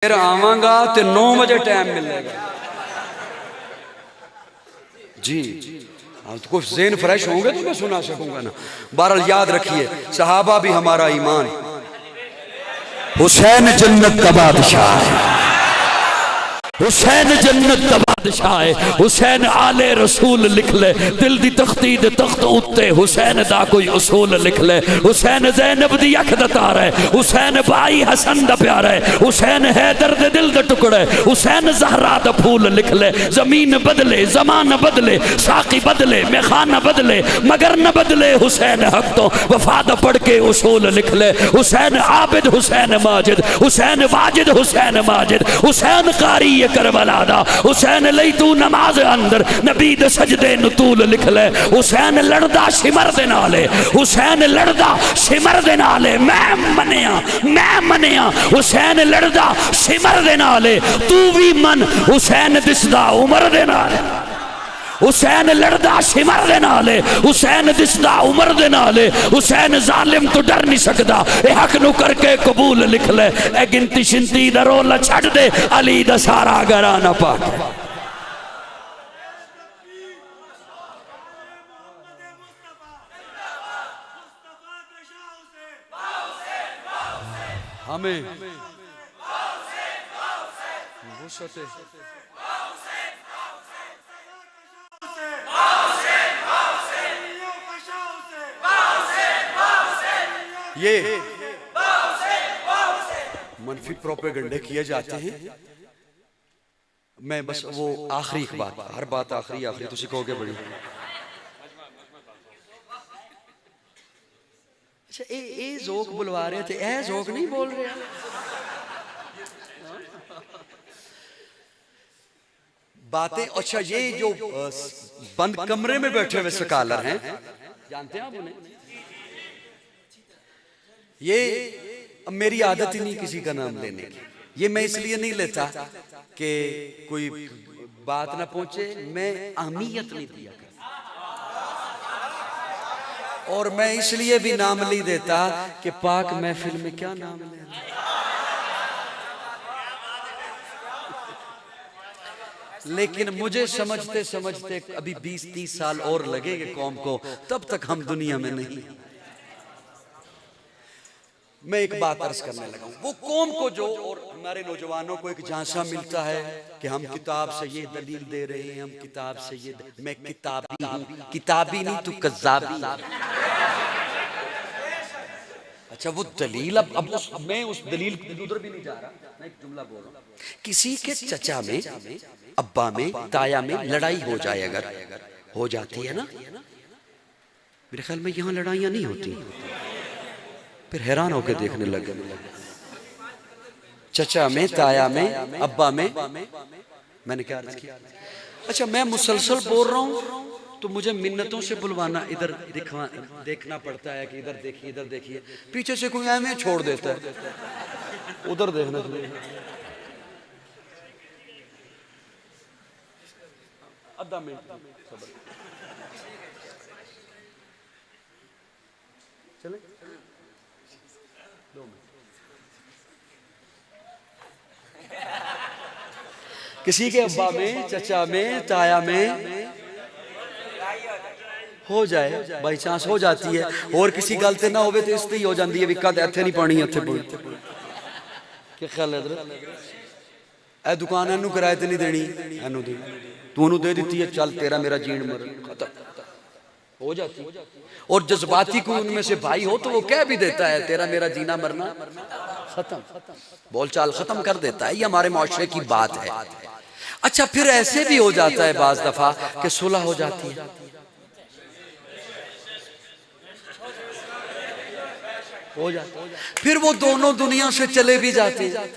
फिर आवांगा तो 9 बजे टाइम मिलेगा जी। हाँ तो कुछ ज़हन फ्रेश होंगे तो मैं सुना सकूंगा ना। बहरहाल याद रखिए, सहाबा भी हमारा ईमान। हुसैन जन्नत का बादशाह है, हुसैन जन्नत का बादशाह है। हुसैन आले रसूल लिख ले, दिल दी तख्ती दे तख्त उत्ते हुसैन दा कोई उसूल लिख ले। हुसैन ज़ैनब दी अख दा तारा है, हुसैन भाई हसन दा प्यारा है, हुसैन हैदर दे दिल दे टुकड़े, हुसैन ज़हरा दा फूल लिख ले। ज़मीन बदले ज़मान बदले, साकी बदले मेखाना बदले, मगर न बदले हुसैन हक तो वफा दा पढ़ के उसूल लिख ले। हुसैन आबिद हुसैन माजिद, हुसैन वाजिद हुसैन माजिद, हुसैन कारी करबला दा, हुसैन लई तू नमाज अंदर नबी दे सजदे नतूल लिख ले। हुसैन लड़दा शिमर दे नाले, हुसैन लड़दा शिमर दे नाले, मैं मनिया हुसैन लड़दा शिमर दे नाले, तू भी मन हुसैन दिसदा उमर दे नाले। हुसैन लड़दा शिमर दे नाले, हुसैन दिसदा उमर दे नाले, हुसैन जालिम तो डर नहीं सकदा, ए हक नु करके कबूल लिख ले। ए गिनती शिंती दा रोला छड़ दे, अली दा सारा घराना पाक। हमें ये मनफी प्रोपेगेंडे किए जाते हैं। मैं बस वो आखिरी बात, हर बात आखिरी आखिरी तुसी कहोगे बड़ी। अच्छा ए जोक बुलवा रहे थे, ए जोक नहीं बोल रहे बातें। अच्छा ये जो बंद कमरे में बैठे हुए स्कॉलर हैं, जानते हैं आप उन्हें? ये मेरी आदत ही नहीं किसी का नाम लेने की। ये मैं इसलिए नहीं लेता कि कोई बात ना पहुंचे, मैं अहमियत नहीं दिया करता। और मैं इसलिए भी नाम नहीं देता कि पाक महफिल में क्या नाम लेना। लेकिन मुझे समझते समझते अभी 20-30 साल और लगेंगे कौम को, तब तक हम दुनिया में नहीं। मैं एक बात अर्ज करने लगा हूं, वो कौम को जो और हमारे नौजवानों को एक झांसा मिलता है कि हम किताब से ये दलील दे रहे हैं, हम किताब से ये मैं किताबी हूं, किताबी नहीं तू कज़्ज़ाबी। अच्छा वो दलील अब मैं उस दलील उधर भी नहीं जा रहा, मैं एक जुमला बोल रहा हूं। किसी के चचा में, अब्बा में, ताया में लड़ाई हो जाए, अगर हो जाती है ना, मेरे ख्याल में यहां लड़ाइयां नहीं होती, फिर हैरान होकर देखने लगे। चचा में, ताया में, अब्बा में, मैंने क्या अर्ज किया? अच्छा मैं मुसलसल बोल रहा हूं तो मुझे मिन्नतों से बुलवाना, इधर देखना पड़ता है कि इधर देखिए इधर देखिए, पीछे से कोई ऐਵੇਂ छोड़ देता है, उधर देखना चाहिए। आधा मिनट चले, 2 मिनट। किसी के अब्बा में, चचा में, ताया में हो जाए, बाई चांस हो जाती है, और किसी गल ते ना होवे तो इस ही हो जाती है भी कद इत्थे नहीं पानी इत्थे पानी। क्या ख्याल है? ए दुकान इनू किराए ते नहीं देनी, इनू दे, तू उन्होंने दे दी है, चल तेरा मेरा जीण मर खत्म हो जाती। और जज्बाती कोई उनमें से भाई हो तो वो कह भी देता है तेरा मेरा जीना मरना खत्म, बोलचाल खत्म कर देता है। ये हमारे मुआशरे की बात है। अच्छा फिर ऐसे भी हो जाता है बाज दफा कि सुलह हो जाती है, हो जाता है, फिर वो दोनों दुनिया से चले भी जाते हैं,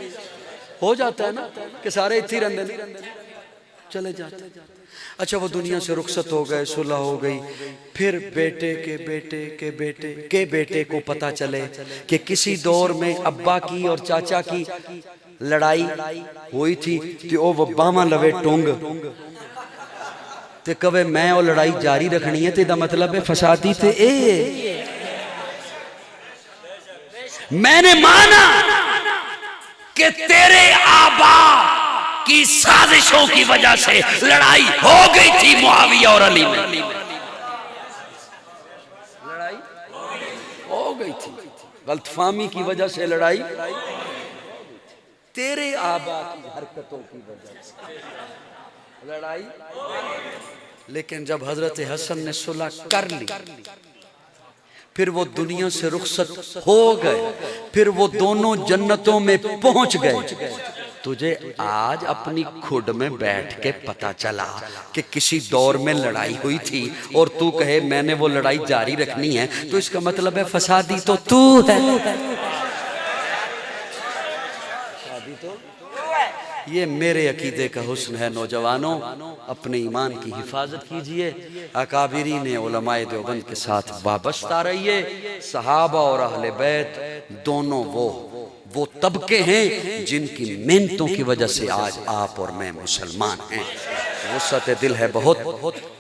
हो जाता है ना कि सारे इत्थे रहंदे चले जाते। अच्छा वो दुनिया से रुखसत हो गए, सुलह हो गई, फिर बेटे के बेटे के बेटे के बेटे को पता चले कि किसी दौर में अब्बा की और चाचा की लड़ाई हुई थी, तो वो बामा लवे टोंग ते कवे मैं वो लड़ाई जारी रखनी है, तो मतलब है फसादी थे ए। मैंने माना कि तेरे की साजिशों की वजह से लड़ाई हो गई थी मुआविया और अली में। लड़ाई हो गई थी, गलतफहमी की वजह से लड़ाई, तेरे आबा की हरकतों की वजह से लड़ाई। लेकिन जब हजरत हसन ने सुलह कर ली, फिर वो दुनिया से रुखसत हो गए, फिर वो दोनों जन्नतों में पहुंच गए। तुझे आज अपनी खुद में बैठ के पता चला कि किसी दौर में लड़ाई हुई थी और तू कहे मैंने वो लड़ाई जारी रखनी है, तो इसका मतलब है फसादी तो तू है। फसादी तो ये मेरे अकीदे का हुस्न है। नौजवानों, अपने ईमान की हिफाजत कीजिए, अकाबिरीन उलमाए देवबंद के साथ वाबस्ता रहिए। सहाबा और अहले बैत दोनों वो तबके हैं जिनकी मेहनतों की वजह से आज आप और मैं मुसलमान हैं। वुसअत दिल है बहुत,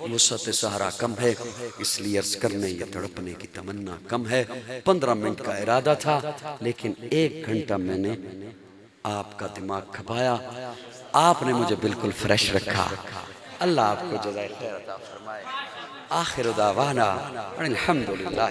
वुसअत सहरा कम है, इसलिए अर्ज करने या तड़पने की तमन्ना कम है। 15 मिनट का इरादा था, लेकिन 1 घंटा मैंने आपका दिमाग खपाया। आपने मुझे बिल्कुल फ्रेश रखा। अल्लाह आपको जज़ाए खैर अता फरमाए। आखिर दावाना अल्हम्दुलिल्लाह।